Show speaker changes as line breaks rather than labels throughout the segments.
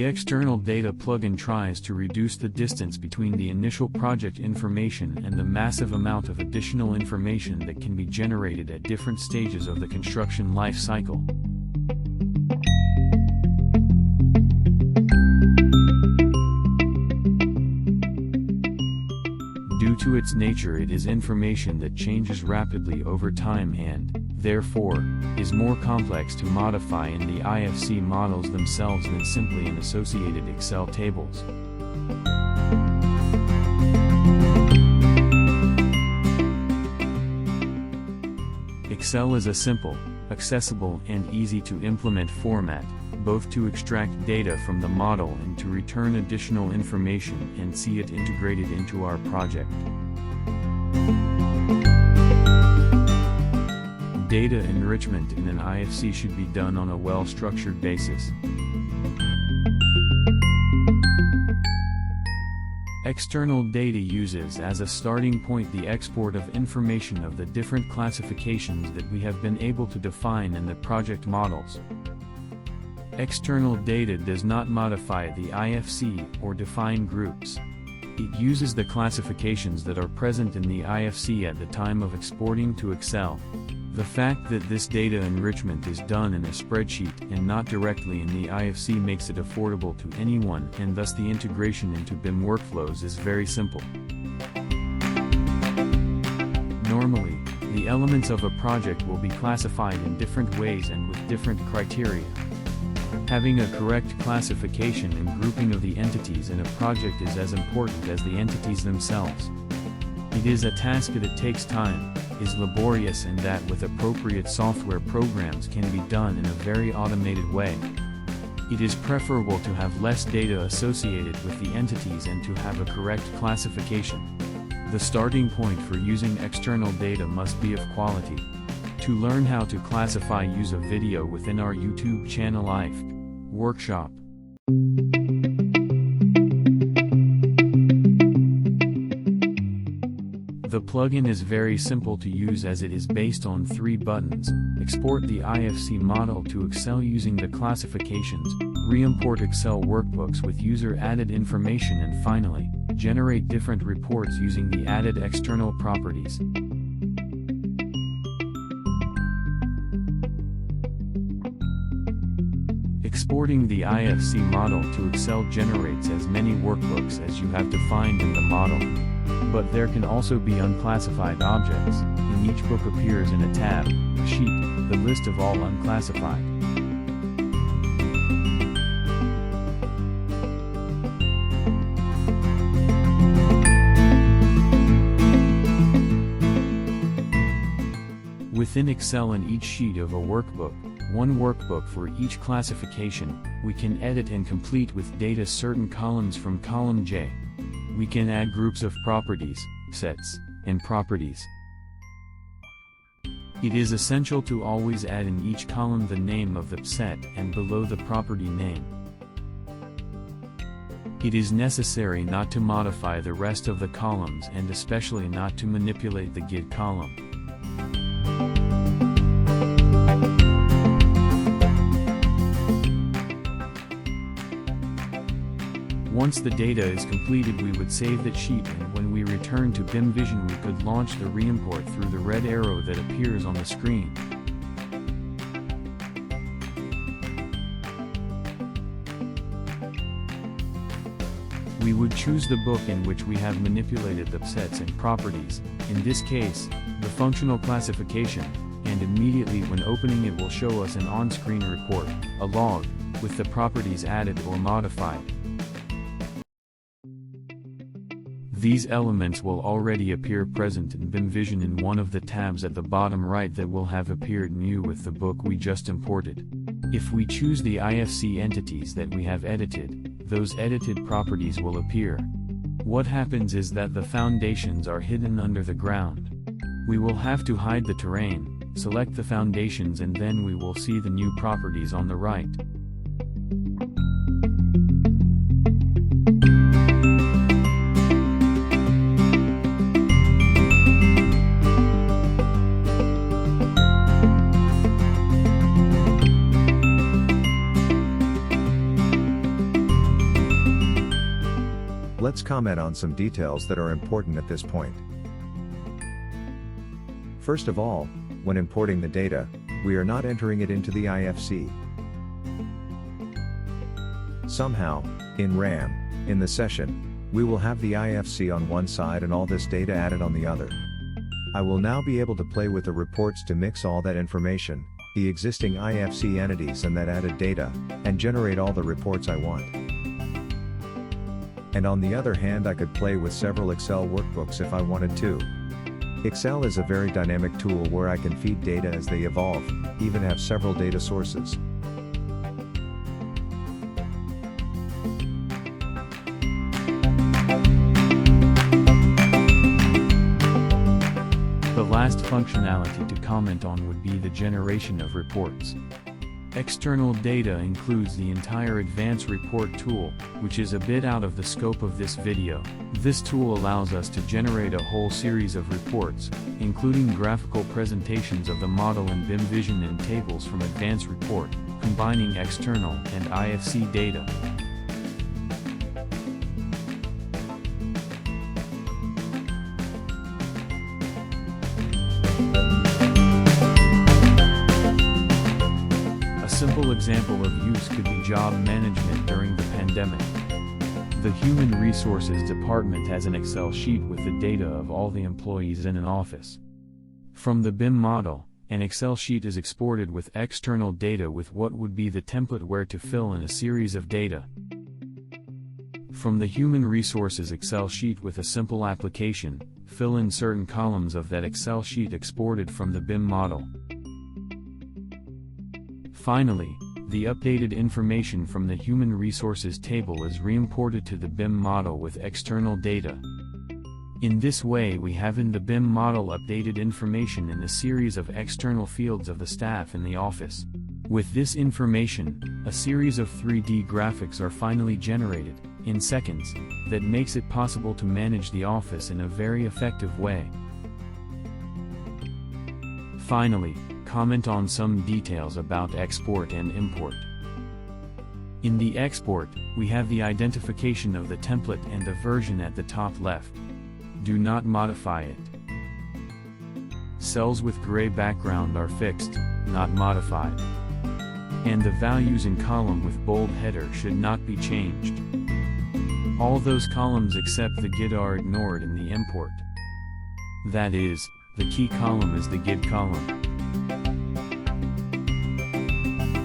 The external data plugin tries to reduce the distance between the initial project information and the massive amount of additional information that can be generated at different stages of the construction life cycle. Due to its nature, it is information that changes rapidly over time and, therefore, is more complex to modify in the IFC models themselves than simply in associated Excel tables. Excel is a simple, accessible and easy to implement format, both to extract data from the model and to return additional information and see it integrated into our project. Data enrichment in an IFC should be done on a well-structured basis. External data uses as a starting point the export of information of the different classifications that we have been able to define in the project models. External data does not modify the IFC or define groups. It uses the classifications that are present in the IFC at the time of exporting to Excel. The fact that this data enrichment is done in a spreadsheet and not directly in the IFC makes it affordable to anyone, and thus the integration into BIM workflows is very simple. Normally, the elements of a project will be classified in different ways and with different criteria. Having a correct classification and grouping of the entities in a project is as important as the entities themselves. It is a task that takes time, is laborious, and that with appropriate software programs can be done in a very automated way. It is preferable to have less data associated with the entities and to have a correct classification. The starting point for using external data must be of quality. To learn how to classify, use a video within our YouTube channel IFC workshop. The plugin is very simple to use as it is based on 3 buttons: export the IFC model to Excel using the classifications, re-import Excel workbooks with user-added information, and finally, generate different reports using the added external properties. Exporting the IFC model to Excel generates as many workbooks as you have defined in the model. But there can also be unclassified objects. In each book appears in a tab, a sheet, the list of all unclassified. Within Excel, in each sheet of a workbook, one workbook for each classification, we can edit and complete with data certain columns from column J. We can add groups of properties, sets, and properties. It is essential to always add in each column the name of the set and below the property name. It is necessary not to modify the rest of the columns and especially not to manipulate the GID column. Once the data is completed, we would save that sheet, and when we return to Bimvision we could launch the re-import through the red arrow that appears on the screen. We would choose the book in which we have manipulated the sets and properties, in this case, the functional classification, and immediately when opening it will show us an on-screen report, a log, with the properties added or modified. These elements will already appear present in Bimvision in one of the tabs at the bottom right that will have appeared new with the book we just imported. If we choose the IFC entities that we have edited, those edited properties will appear. What happens is that the foundations are hidden under the ground. We will have to hide the terrain, select the foundations, and then we will see the new properties on the right.
let's comment on some details that are important at this point. First of all, when importing the data, we are not entering it into the IFC. Somehow, in RAM, in the session, we will have the IFC on one side and all this data added on the other. I will now be able to play with the reports to mix all that information, the existing IFC entities and that added data, and generate all the reports I want. And on the other hand, I could play with several Excel workbooks if I wanted to. Excel is a very dynamic tool where I can feed data as they evolve, even have several data sources.
The last functionality to comment on would be the generation of reports. External data includes the entire Advanced Report tool, which is a bit out of the scope of this video. This tool allows us to generate a whole series of reports, including graphical presentations of the model in Bimvision and tables from Advanced Report, combining external and IFC data. A simple example of use could be job management during the pandemic. The Human Resources Department has an Excel sheet with the data of all the employees in an office. From the BIM model, an Excel sheet is exported with external data with what would be the template where to fill in a series of data. From the Human Resources Excel sheet with a simple application, fill in certain columns of that Excel sheet exported from the BIM model. Finally, the updated information from the Human Resources table is re-imported to the BIM model with external data. In this way we have in the BIM model updated information in the series of external fields of the staff in the office. With this information, a series of 3D graphics are finally generated, in seconds, that makes it possible to manage the office in a very effective way. Finally, comment on some details about export and import. In the export, we have the identification of the template and the version at the top left. Do not modify it. Cells with gray background are fixed, not modified. And the values in column with bold header should not be changed. All those columns except the GID are ignored in the import. That is, the key column is the GID column.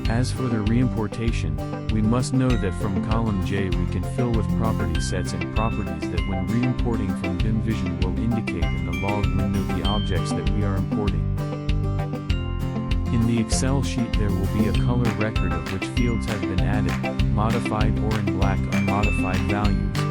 As for the re-importation, we must know that from column J we can fill with property sets and properties that when re-importing from Bimvision will indicate in the log window the objects that we are importing. In the Excel sheet there will be a color record of which fields have been added, modified or in black unmodified values.